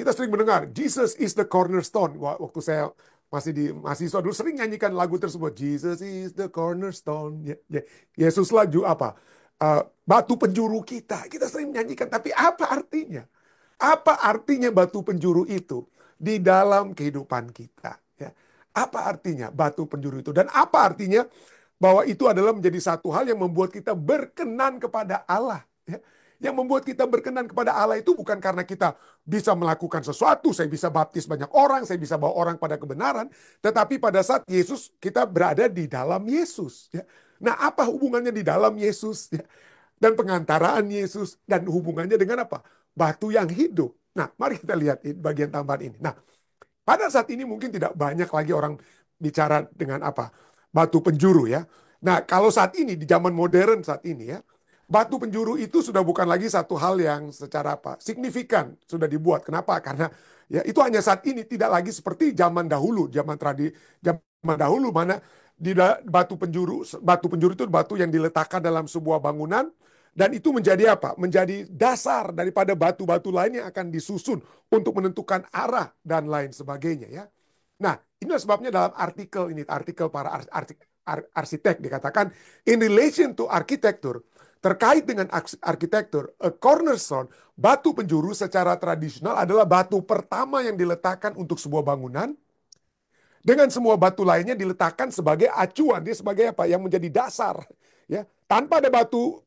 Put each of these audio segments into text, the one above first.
Kita sering mendengar, Jesus is the cornerstone. Waktu saya masih di mahasiswa dulu sering nyanyikan lagu tersebut. Jesus is the cornerstone. Yesuslah apa? Batu penjuru kita. Kita sering menyanyikan, tapi apa artinya? Apa artinya batu penjuru itu di dalam kehidupan kita? Ya. Apa artinya batu penjuru itu? Dan apa artinya bahwa itu adalah menjadi satu hal yang membuat kita berkenan kepada Allah. Ya. Yang membuat kita berkenan kepada Allah itu bukan karena kita bisa melakukan sesuatu, saya bisa baptis banyak orang, saya bisa bawa orang pada kebenaran, tetapi pada saat Yesus, kita berada di dalam Yesus. Ya. Nah, apa hubungannya di dalam Yesus? Ya. Dan pengantaraan Yesus, dan hubungannya dengan apa? Batu yang hidup. Nah, mari kita lihat bagian tambahan ini. Nah, pada saat ini mungkin tidak banyak lagi orang bicara dengan apa? Batu penjuru ya. Nah, kalau saat ini, di zaman modern saat ini ya, batu penjuru itu sudah bukan lagi satu hal yang secara apa? Signifikan sudah dibuat. Kenapa? Karena ya itu hanya saat ini, tidak lagi seperti zaman dahulu, zaman dahulu mana batu penjuru itu batu yang diletakkan dalam sebuah bangunan dan itu menjadi apa? Menjadi dasar daripada batu-batu lain yang akan disusun untuk menentukan arah dan lain sebagainya ya. Nah, inilah sebabnya dalam artikel ini, artikel para arsitek dikatakan in relation to architecture, terkait dengan arsitektur, a cornerstone, batu penjuru secara tradisional adalah batu pertama yang diletakkan untuk sebuah bangunan dengan semua batu lainnya diletakkan sebagai acuan, dia sebagai apa? Yang menjadi dasar. Ya, tanpa ada batu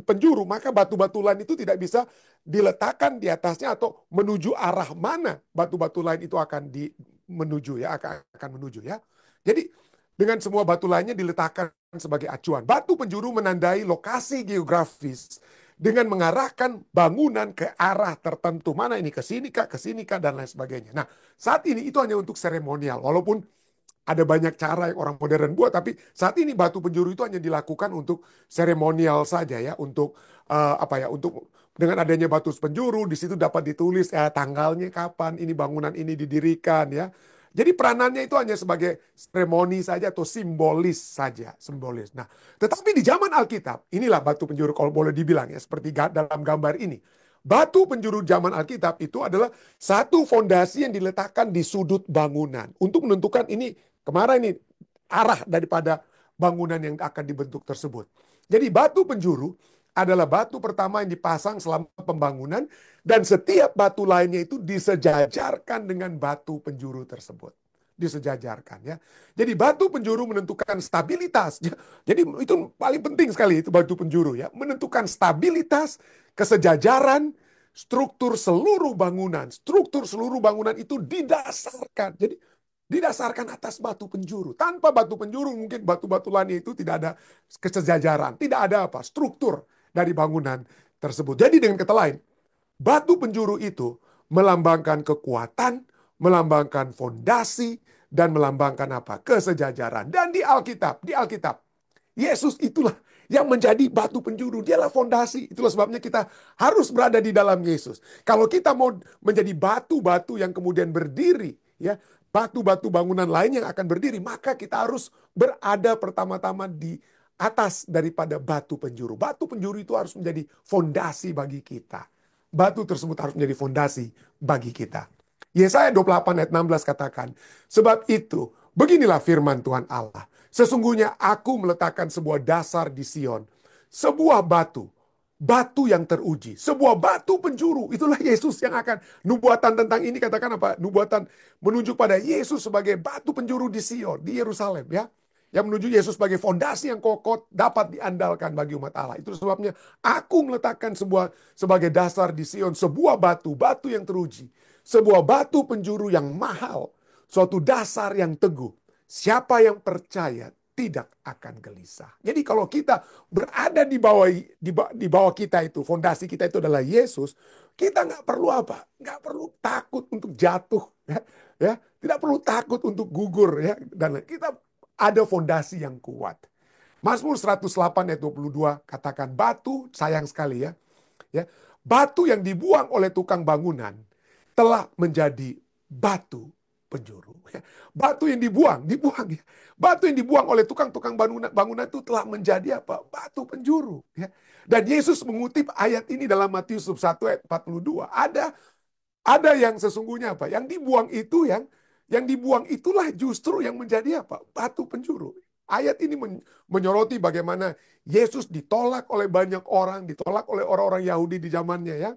penjuru, maka batu-batu lain itu tidak bisa diletakkan di atasnya atau menuju arah mana batu-batu lain itu akan menuju ya, akan menuju ya. Jadi dengan semua batu lainnya diletakkan sebagai acuan. Batu penjuru menandai lokasi geografis dengan mengarahkan bangunan ke arah tertentu. Mana ini ke sini kah, dan lain sebagainya. Nah, saat ini itu hanya untuk seremonial. Walaupun ada banyak cara yang orang modern buat, tapi saat ini batu penjuru itu hanya dilakukan untuk seremonial saja ya, untuk apa ya, untuk dengan adanya batu penjuru di situ dapat ditulis tanggalnya kapan ini bangunan ini didirikan ya. Jadi peranannya itu hanya sebagai seremoni saja atau simbolis saja, simbolis. Nah, tetapi di zaman Alkitab, inilah batu penjuru kalau boleh dibilang ya, seperti dalam gambar ini. Batu penjuru zaman Alkitab itu adalah satu fondasi yang diletakkan di sudut bangunan untuk menentukan ini kemana ini arah daripada bangunan yang akan dibentuk tersebut. Jadi batu penjuru adalah batu pertama yang dipasang selama pembangunan dan setiap batu lainnya itu disejajarkan dengan batu penjuru tersebut. Disejajarkan ya. Jadi batu penjuru menentukan stabilitas. Jadi itu paling penting sekali itu batu penjuru ya, menentukan stabilitas, kesejajaran, struktur seluruh bangunan. Struktur seluruh bangunan itu didasarkan. Jadi didasarkan atas batu penjuru. Tanpa batu penjuru mungkin batu-batu lainnya itu tidak ada kesejajaran, tidak ada apa struktur dari bangunan tersebut. Jadi dengan kata lain, batu penjuru itu melambangkan kekuatan, melambangkan fondasi, dan melambangkan apa? Kesejajaran. Dan di Alkitab, Yesus itulah yang menjadi batu penjuru. Dialah fondasi. Itulah sebabnya kita harus berada di dalam Yesus. Kalau kita mau menjadi batu-batu yang kemudian berdiri, ya, batu-batu bangunan lain yang akan berdiri, maka kita harus berada pertama-tama di atas daripada batu penjuru. Batu penjuru itu harus menjadi fondasi bagi kita. Batu tersebut harus menjadi fondasi bagi kita. Yesaya 28 ayat 16 katakan, sebab itu beginilah firman Tuhan Allah. Sesungguhnya aku meletakkan sebuah dasar di Sion. Sebuah batu. Batu yang teruji. Sebuah batu penjuru. Itulah Yesus yang akan. Nubuatan tentang ini katakan apa? Nubuatan menunjuk pada Yesus sebagai batu penjuru di Sion. Di Yerusalem ya. Yang menuju Yesus sebagai fondasi yang kokoh dapat diandalkan bagi umat Allah. Itu sebabnya aku meletakkan sebagai dasar di Sion. Sebuah batu. Batu yang teruji. Sebuah batu penjuru yang mahal. Suatu dasar yang teguh. Siapa yang percaya tidak akan gelisah. Jadi kalau kita berada di bawah kita itu, fondasi kita itu adalah Yesus, kita nggak perlu apa? Nggak perlu takut untuk jatuh, ya, tidak perlu takut untuk gugur, ya, dan kita ada fondasi yang kuat. Mazmur 108 ayat 22 katakan batu sayang sekali ya, batu yang dibuang oleh tukang bangunan telah menjadi batu penjuru. Batu yang dibuang ya. Batu yang dibuang oleh tukang-tukang bangunan itu telah menjadi apa? Batu penjuru. Ya. Dan Yesus mengutip ayat ini dalam Matius 1 ayat 42. Ada Ada yang sesungguhnya apa? Yang dibuang itulah justru yang menjadi apa? Batu penjuru. Ayat ini menyoroti bagaimana Yesus ditolak oleh banyak orang, ditolak oleh orang-orang Yahudi di zamannya ya.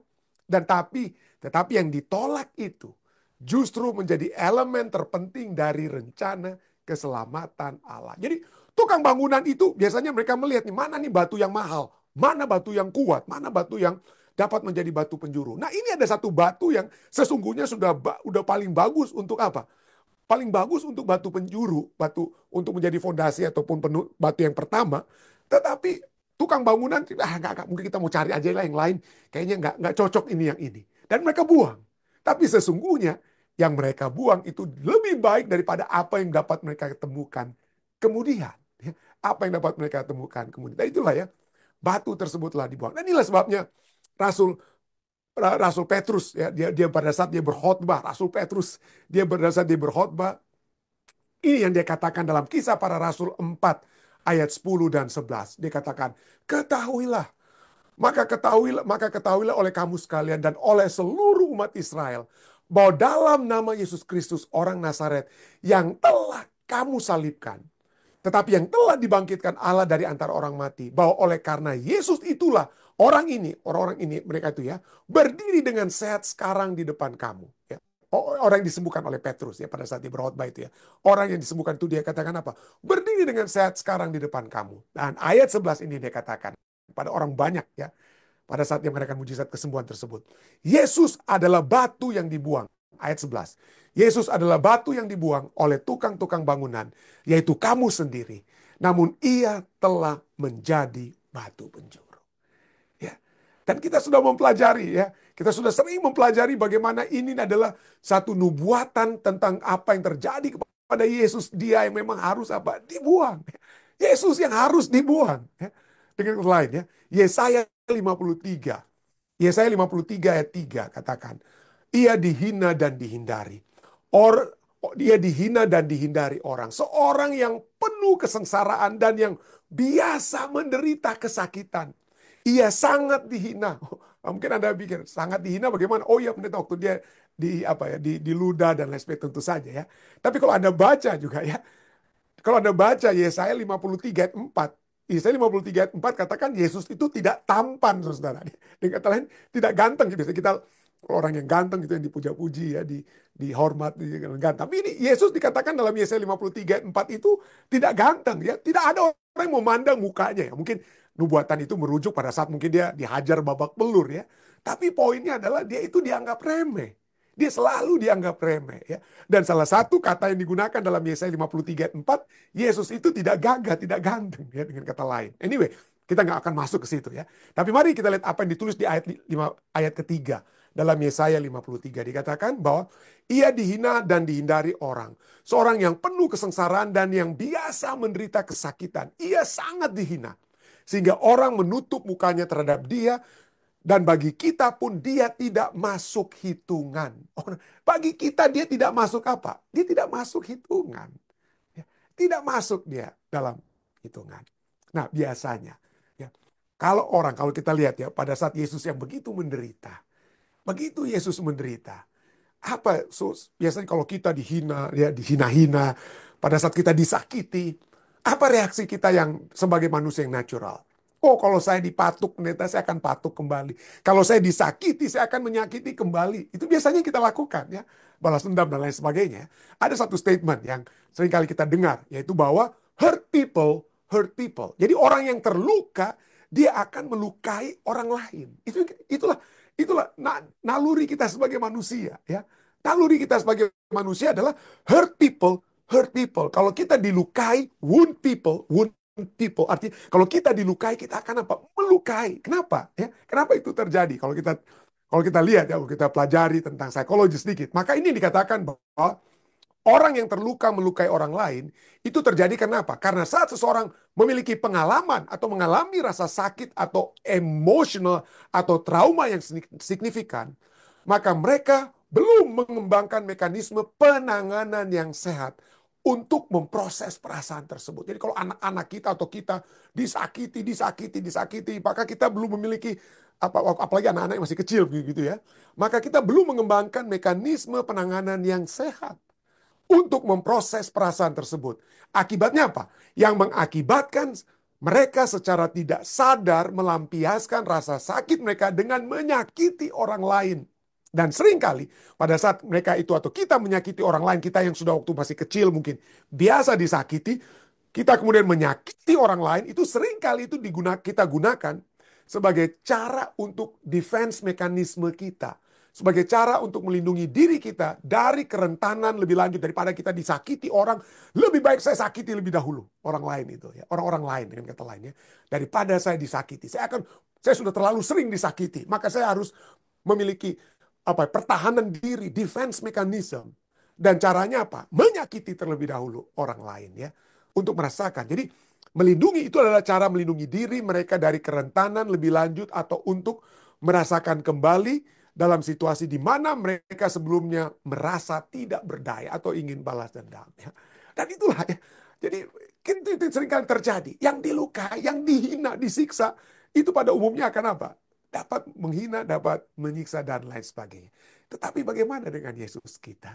Dan tetapi yang ditolak itu justru menjadi elemen terpenting dari rencana keselamatan Allah. Jadi tukang bangunan itu biasanya mereka melihat nih, mana nih batu yang mahal, mana batu yang kuat, mana batu yang dapat menjadi batu penjuru. Nah, ini ada satu batu yang sesungguhnya udah paling bagus untuk apa? Paling bagus untuk batu penjuru, batu untuk menjadi fondasi ataupun batu yang pertama. Tetapi tukang bangunan, nggak, mungkin kita mau cari aja lah yang lain. Kayaknya nggak cocok ini yang ini. Dan mereka buang. Tapi sesungguhnya yang mereka buang itu lebih baik daripada apa yang dapat mereka temukan kemudian. Ya, apa yang dapat mereka temukan kemudian. Nah, itulah ya, batu tersebutlah dibuang. Dan inilah sebabnya Rasul Rasul Petrus ya, dia pada saat dia berkhotbah, Rasul Petrus pada saat dia berkhotbah, ini yang dia katakan dalam Kisah Para Rasul 4 ayat 10 dan 11. Dia katakan, "Ketahuilah, maka ketahuilah oleh kamu sekalian dan oleh seluruh umat Israel bahwa dalam nama Yesus Kristus orang Nazaret yang telah kamu salibkan, tetapi yang telah dibangkitkan Allah dari antara orang mati, bahwa oleh karena Yesus itulah orang-orang ini, mereka itu ya, berdiri dengan sehat sekarang di depan kamu. Ya. Orang yang disembuhkan oleh Petrus ya pada saat dia berkhotbah itu ya. Orang yang disembuhkan itu dia katakan apa? Berdiri dengan sehat sekarang di depan kamu. Dan ayat 11 ini dia katakan pada orang banyak ya, pada saat dia mengadakan mujizat kesembuhan tersebut. Yesus adalah batu yang dibuang. Ayat 11. Yesus adalah batu yang dibuang oleh tukang-tukang bangunan, yaitu kamu sendiri. Namun ia telah menjadi batu penjuru. Ya. Dan kita sudah mempelajari ya. Kita sudah sering mempelajari bagaimana ini adalah satu nubuatan tentang apa yang terjadi kepada Yesus. Dia yang memang harus apa? Dibuang. Yesus yang harus dibuang. Ya. Dengan kata lain ya. Yesaya 53. Yesaya 53 ayat 3 katakan, ia dihina dan dihindari. Or, dia dihina dan dihindari orang. Seorang yang penuh kesengsaraan dan yang biasa menderita kesakitan. Ia sangat dihina. Mungkin Anda pikir sangat dihina bagaimana? Oh iya, pendeta, waktu dia diludah dan lain sebagainya, tentu saja ya. Tapi kalau Anda baca juga ya, kalau Anda baca Yesaya 53 ayat 4, Yesaya 53 ayat 4 katakan Yesus itu tidak tampan, saudara. Dengan kata lain, tidak ganteng. Biasanya kita orang yang ganteng gitu yang dipuja-puji ya, dihormat, ganteng. Tapi ini Yesus dikatakan dalam Yesaya 53 ayat 4 itu tidak ganteng ya. Tidak ada orang yang memandang mukanya ya. Mungkin nubuatan itu merujuk pada saat mungkin dia dihajar babak belur ya. Tapi poinnya adalah dia itu dianggap remeh. Dia selalu dianggap remeh ya. Dan salah satu kata yang digunakan dalam Yesaya 53 ayat 4, Yesus itu tidak gagah, tidak ganteng ya, dengan kata lain. Anyway, kita nggak akan masuk ke situ ya. Tapi mari kita lihat apa yang ditulis di ayat ketiga dalam Yesaya 53. Dikatakan bahwa ia dihina dan dihindari orang. Seorang yang penuh kesengsaraan dan yang biasa menderita kesakitan. Ia sangat dihina. Sehingga orang menutup mukanya terhadap dia. Dan bagi kita pun dia tidak masuk hitungan. Bagi kita dia tidak masuk apa? Dia tidak masuk hitungan. Ya, tidak masuk dia dalam hitungan. Nah biasanya, ya, kalau kita lihat ya pada saat Yesus yang begitu menderita. Begitu Yesus menderita. Biasanya kalau kita dihina, ya dihina-hina. Pada saat kita disakiti. Apa reaksi kita yang sebagai manusia yang natural? Oh, kalau saya dipatuk, pendeta, saya akan patuk kembali. Kalau saya disakiti, saya akan menyakiti kembali. Itu biasanya kita lakukan ya. Balas dendam dan lain sebagainya. Ada satu statement yang sering kali kita dengar, yaitu bahwa hurt people, hurt people. Jadi orang yang terluka, dia akan melukai orang lain. Itulah naluri kita sebagai manusia ya. Naluri kita sebagai manusia adalah hurt people, hurt people. Kalau kita dilukai, wound people, wound people. Artinya kalau kita dilukai, kita akan apa? Melukai. Kenapa? Ya, kenapa itu terjadi? Kalau kita lihat ya, kalau kita pelajari tentang psikologi sedikit, maka ini dikatakan bahwa orang yang terluka melukai orang lain itu terjadi kenapa? Karena saat seseorang memiliki pengalaman atau mengalami rasa sakit atau emosional atau trauma yang signifikan, maka mereka belum mengembangkan mekanisme penanganan yang sehat untuk memproses perasaan tersebut. Jadi kalau anak-anak kita atau kita disakiti, maka kita belum memiliki apalagi anak-anak yang masih kecil gitu ya. Maka kita belum mengembangkan mekanisme penanganan yang sehat untuk memproses perasaan tersebut. Akibatnya apa? Yang mengakibatkan mereka secara tidak sadar melampiaskan rasa sakit mereka dengan menyakiti orang lain. Dan seringkali pada saat mereka itu atau kita menyakiti orang lain, kita yang sudah waktu masih kecil mungkin biasa disakiti, kita kemudian menyakiti orang lain, itu seringkali itu kita gunakan sebagai cara untuk defense mekanisme kita. Sebagai cara untuk melindungi diri kita dari kerentanan lebih lanjut daripada kita disakiti orang. Lebih baik saya sakiti lebih dahulu orang lain itu ya, orang-orang lain dengan kata lainnya, daripada saya disakiti. Saya sudah terlalu sering disakiti, maka saya harus memiliki pertahanan diri, defense mechanism. Dan caranya apa? Menyakiti terlebih dahulu orang lain ya, untuk merasakan. Jadi melindungi itu adalah cara melindungi diri mereka dari kerentanan lebih lanjut atau untuk merasakan kembali dalam situasi di mana mereka sebelumnya merasa tidak berdaya atau ingin balas dendam. Ya. Dan itulah ya. Jadi itu seringkali terjadi. Yang dilukai, yang dihina, disiksa, itu pada umumnya akan apa? Dapat menghina, dapat menyiksa, dan lain sebagainya. Tetapi bagaimana dengan Yesus kita?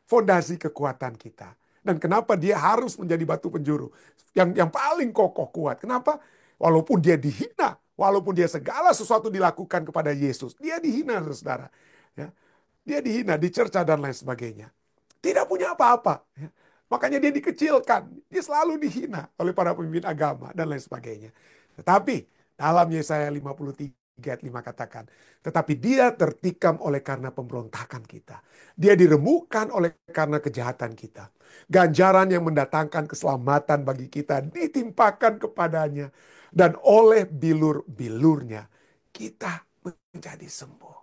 Fondasi kekuatan kita. Dan kenapa dia harus menjadi batu penjuru? Yang paling kokoh kuat. Kenapa? Walaupun dia dihina, walaupun dia segala sesuatu dilakukan kepada Yesus, dia dihina, saudara. Ya, dia dihina, dicerca dan lain sebagainya. Tidak punya apa-apa. Ya. Makanya dia dikecilkan, dia selalu dihina oleh para pemimpin agama dan lain sebagainya. Tetapi dalam Yesaya 53 ayat 5 katakan, tetapi dia tertikam oleh karena pemberontakan kita. Dia diremukkan oleh karena kejahatan kita. Ganjaran yang mendatangkan keselamatan bagi kita ditimpakan kepadanya. Dan oleh bilur-bilurnya kita menjadi sembuh.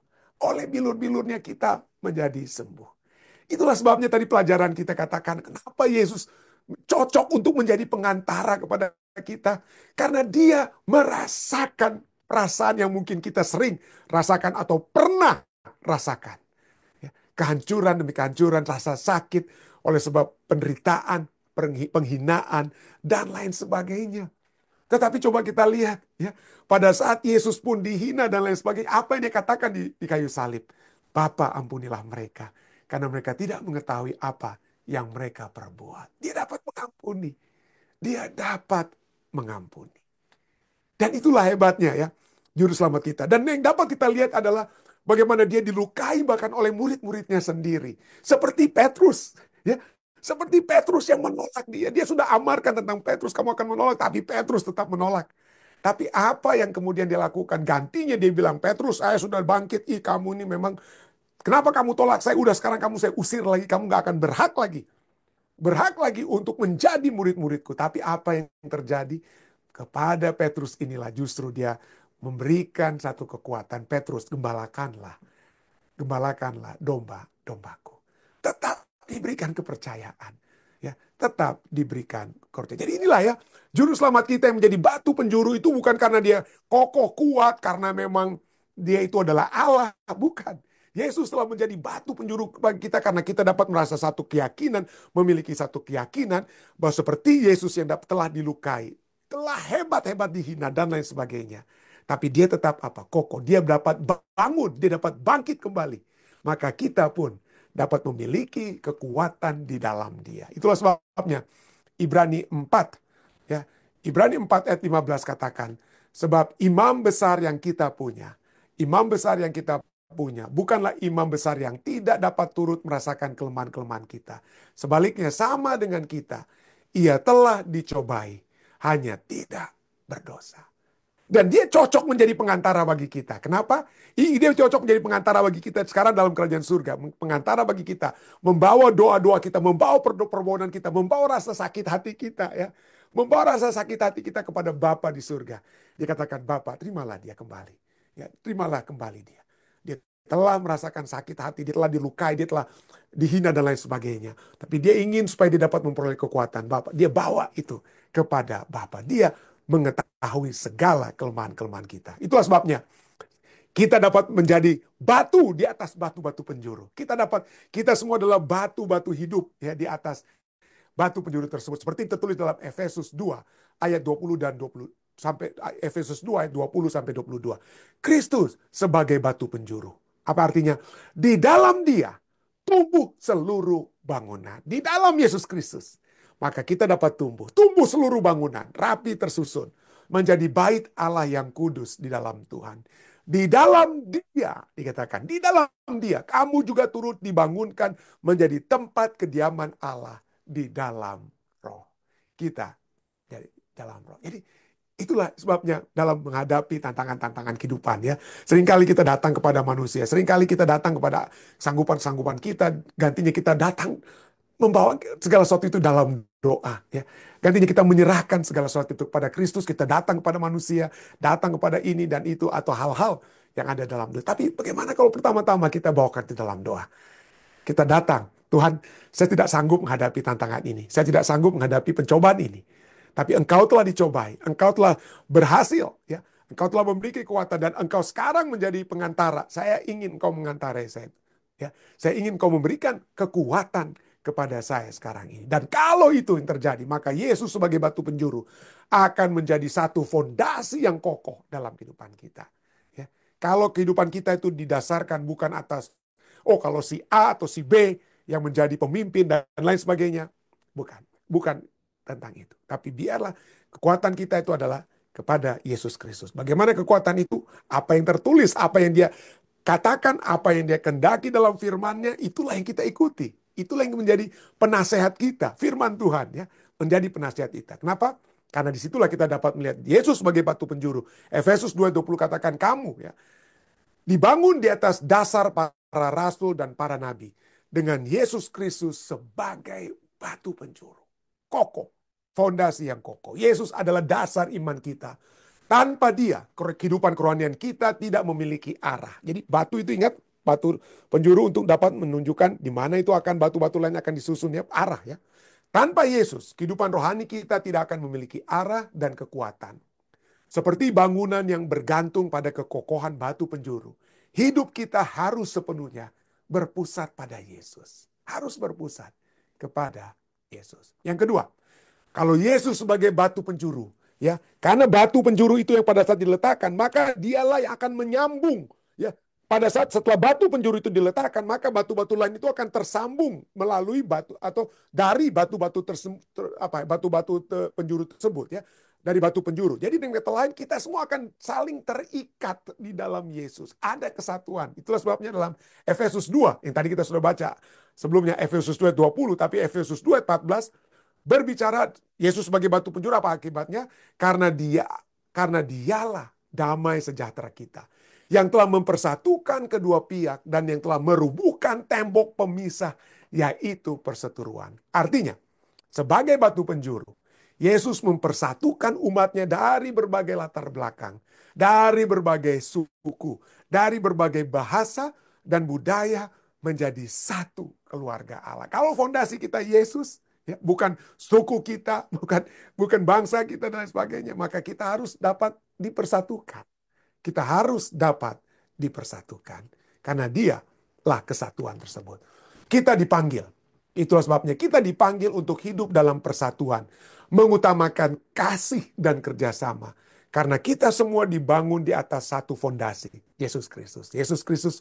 Oleh bilur-bilurnya kita menjadi sembuh. Itulah sebabnya tadi pelajaran kita katakan, kenapa Yesus cocok untuk menjadi pengantara kepada kita. Karena dia merasakan perasaan yang mungkin kita sering rasakan atau pernah rasakan. Ya, kehancuran demi kehancuran, rasa sakit oleh sebab penderitaan, penghinaan, dan lain sebagainya. Tetapi coba kita lihat, ya, pada saat Yesus pun dihina dan lain sebagainya, apa yang dia katakan di kayu salib? Bapa, ampunilah mereka, karena mereka tidak mengetahui apa yang mereka perbuat. Dia dapat mengampuni. Dia dapat mengampuni. Dan itulah hebatnya ya, juru selamat kita. Dan yang dapat kita lihat adalah bagaimana dia dilukai bahkan oleh murid-muridnya sendiri. Seperti Petrus. Ya, seperti Petrus yang menolak dia. Dia sudah amarkan tentang Petrus, kamu akan menolak. Tapi Petrus tetap menolak. Tapi apa yang kemudian dia lakukan? Gantinya dia bilang, Petrus, saya sudah bangkit. Ih, kamu ini memang, kenapa kamu tolak saya? Udah sekarang kamu saya usir lagi. Kamu gak akan berhak lagi. Berhak lagi untuk menjadi murid-muridku. Tapi apa yang terjadi? Kepada Petrus inilah justru dia memberikan satu kekuatan. Petrus, gembalakanlah domba-dombaku. Tetap diberikan kepercayaan. Ya, tetap diberikan kepercayaan. Jadi inilah ya, juru selamat kita yang menjadi batu penjuru itu bukan karena dia kokoh kuat, karena memang dia itu adalah Allah. Bukan. Yesus telah menjadi batu penjuru bagi kita karena kita dapat merasa satu keyakinan, memiliki satu keyakinan bahwa seperti Yesus yang telah dilukai, telah hebat-hebat dihina dan lain sebagainya. Tapi dia tetap kokoh. Dia dapat bangun, dia dapat bangkit kembali. Maka kita pun dapat memiliki kekuatan di dalam dia. Itulah sebabnya Ibrani 4 ya. Ibrani 4 ayat 15 katakan, sebab imam besar yang kita punya, bukanlah imam besar yang tidak dapat turut merasakan kelemahan-kelemahan kita. Sebaliknya sama dengan kita, ia telah dicobai, hanya tidak berdosa. Dan dia cocok menjadi pengantara bagi kita. Kenapa? Dia cocok menjadi pengantara bagi kita sekarang dalam kerajaan surga. Pengantara bagi kita. Membawa doa-doa kita, membawa permohonan kita, membawa rasa sakit hati kita. Ya, membawa rasa sakit hati kita kepada Bapa di surga. Dia katakan, Bapa, terimalah dia kembali. Ya, terimalah kembali dia. Dia telah merasakan sakit hati, dia telah dilukai, dia telah dihina dan lain sebagainya. Tapi dia ingin supaya dia dapat memperoleh kekuatan Bapa. Dia bawa itu kepada Bapa. Dia mengetahui segala kelemahan-kelemahan kita. Itulah sebabnya kita dapat menjadi batu di atas batu-batu penjuru. Kita semua adalah batu-batu hidup ya di atas batu penjuru tersebut. Seperti tertulis dalam Efesus 2 ayat 20 dan 20 sampai Efesus 2 ayat 20 sampai 22. Kristus sebagai batu penjuru. Apa artinya? Di dalam Dia tumbuh seluruh bangunan. Di dalam Yesus Kristus. Maka kita dapat tumbuh. Tumbuh seluruh bangunan. Rapi tersusun. Menjadi bait Allah yang kudus di dalam Tuhan. Di dalam Dia, dikatakan, di dalam Dia, kamu juga turut dibangunkan menjadi tempat kediaman Allah di dalam roh. Kita dari dalam roh. Jadi itulah sebabnya dalam menghadapi tantangan-tantangan kehidupan ya. Seringkali kita datang kepada manusia, seringkali kita datang kepada sanggupan-sanggupan kita, gantinya kita datang membawa segala sesuatu itu dalam doa ya. Gantinya kita menyerahkan segala sesuatu itu kepada Kristus, kita datang kepada manusia, datang kepada ini dan itu atau hal-hal yang ada dalam doa. Tapi bagaimana kalau pertama-tama kita bawakan di dalam doa? Kita datang, Tuhan, saya tidak sanggup menghadapi tantangan ini. Saya tidak sanggup menghadapi pencobaan ini. Tapi Engkau telah dicobai, Engkau telah berhasil ya. Engkau telah memberi kekuatan dan Engkau sekarang menjadi pengantara. Saya ingin Engkau mengantarai saya. Ya, saya ingin Engkau memberikan kekuatan kepada saya sekarang ini. Dan kalau itu yang terjadi, maka Yesus sebagai batu penjuru akan menjadi satu fondasi yang kokoh dalam kehidupan kita. Ya. Kalau kehidupan kita itu didasarkan bukan atas, oh kalau si A atau si B yang menjadi pemimpin dan lain sebagainya. Bukan. Bukan tentang itu. Tapi biarlah kekuatan kita itu adalah kepada Yesus Kristus. Bagaimana kekuatan itu? Apa yang tertulis, apa yang dia katakan, apa yang dia kendaki dalam firman-Nya, itulah yang kita ikuti. Itulah yang menjadi penasehat kita. Firman Tuhan ya, menjadi penasehat kita. Kenapa? Karena disitulah kita dapat melihat Yesus sebagai batu penjuru. Efesus 2:20 katakan kamu ya, dibangun di atas dasar para rasul dan para nabi. Dengan Yesus Kristus sebagai batu penjuru. Kokoh. Fondasi yang kokoh. Yesus adalah dasar iman kita. Tanpa Dia, kehidupan kerohanian kita tidak memiliki arah. Jadi batu itu ingat, batu penjuru untuk dapat menunjukkan di mana itu akan batu-batu lain akan disusun ya, arah ya. Tanpa Yesus, kehidupan rohani kita tidak akan memiliki arah dan kekuatan. Seperti bangunan yang bergantung pada kekokohan batu penjuru. Hidup kita harus sepenuhnya berpusat pada Yesus. Harus berpusat kepada Yesus. Yang kedua, kalau Yesus sebagai batu penjuru, ya, karena batu penjuru itu yang pada saat diletakkan, maka dialah yang akan menyambung, ya. Pada saat setelah batu penjuru itu diletakkan, maka batu-batu lain itu akan tersambung melalui batu atau dari batu-batu penjuru tersebut, ya. Dari batu penjuru. Jadi dengan kata lain kita semua akan saling terikat di dalam Yesus. Ada kesatuan. Itulah sebabnya dalam Efesus 2 yang tadi kita sudah baca. Sebelumnya Efesus 2:20, tapi Efesus 2:14 berbicara Yesus sebagai batu penjuru. Apa akibatnya? Karena dialah damai sejahtera kita. Yang telah mempersatukan kedua pihak dan yang telah merubuhkan tembok pemisah, yaitu perseteruan. Artinya, sebagai batu penjuru, Yesus mempersatukan umatnya dari berbagai latar belakang, dari berbagai suku, dari berbagai bahasa dan budaya menjadi satu keluarga Allah. Kalau fondasi kita Yesus, ya, bukan suku kita, bukan bangsa kita dan lain sebagainya, maka kita harus dapat dipersatukan. Kita harus dapat dipersatukan karena Dialah kesatuan tersebut. Kita dipanggil. Itulah sebabnya kita dipanggil untuk hidup dalam persatuan, mengutamakan kasih dan kerjasama. Karena kita semua dibangun di atas satu fondasi, Yesus Kristus. Yesus Kristus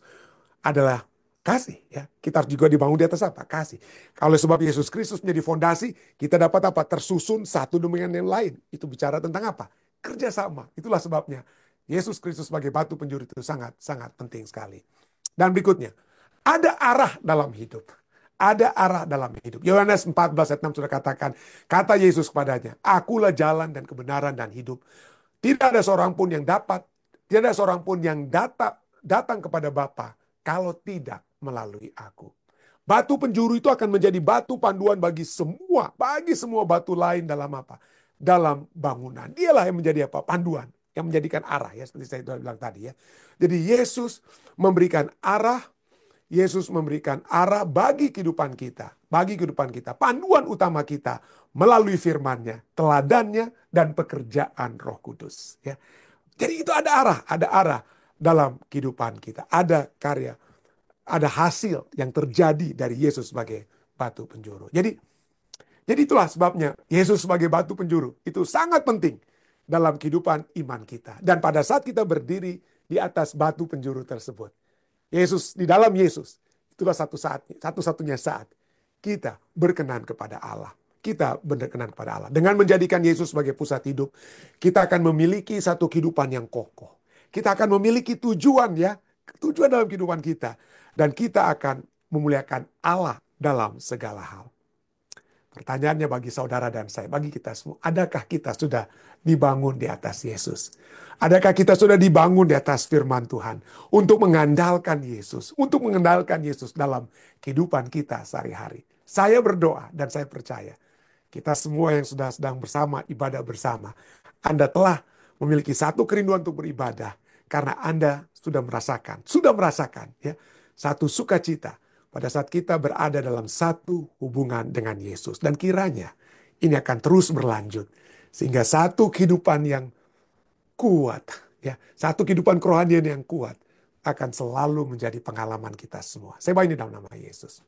adalah kasih, ya. Kita juga dibangun di atas apa? Kasih. Kalau sebab Yesus Kristus menjadi fondasi, kita dapat apa? Tersusun satu dengan yang lain. Itu bicara tentang apa? Kerjasama. Itulah sebabnya Yesus Kristus sebagai batu penjuru itu sangat penting sekali. Dan berikutnya, ada arah dalam hidup. Ada arah dalam hidup. Yohanes 14 ayat 6 sudah katakan, kata Yesus kepadanya, akulah jalan dan kebenaran dan hidup. Tidak ada seorang pun yang datang kepada Bapa kalau tidak melalui aku. Batu penjuru itu akan menjadi batu panduan bagi semua batu lain dalam apa? Dalam bangunan. Dialah yang menjadi apa? Panduan, yang menjadikan arah, ya, seperti saya sudah bilang tadi ya. Jadi Yesus memberikan arah, bagi kehidupan kita, panduan utama kita melalui firman-Nya, teladannya dan pekerjaan Roh Kudus, ya. Jadi itu ada arah dalam kehidupan kita, ada karya, ada hasil yang terjadi dari Yesus sebagai batu penjuru. Jadi Jadi itulah sebabnya Yesus sebagai batu penjuru itu sangat penting dalam kehidupan iman kita. Dan pada saat kita berdiri di atas batu penjuru tersebut, Yesus, di dalam Yesus, itulah satu-satunya saat kita berkenan kepada Allah. Kita berkenan kepada Allah. Dengan menjadikan Yesus sebagai pusat hidup, kita akan memiliki satu kehidupan yang kokoh. Kita akan memiliki tujuan ya, tujuan dalam kehidupan kita. Dan kita akan memuliakan Allah dalam segala hal. Pertanyaannya bagi saudara dan saya, bagi kita semua, adakah kita sudah dibangun di atas Yesus? Adakah kita sudah dibangun di atas firman Tuhan untuk mengandalkan Yesus, untuk mengandalkan Yesus dalam kehidupan kita sehari-hari? Saya berdoa dan saya percaya kita semua yang sudah sedang bersama, ibadah bersama, Anda telah memiliki satu kerinduan untuk beribadah karena Anda sudah merasakan ya, satu sukacita pada saat kita berada dalam satu hubungan dengan Yesus. Dan kiranya ini akan terus berlanjut. Sehingga satu kehidupan yang kuat, ya, satu kehidupan kerohanian yang kuat akan selalu menjadi pengalaman kita semua. Saya bawa ini dalam nama Yesus.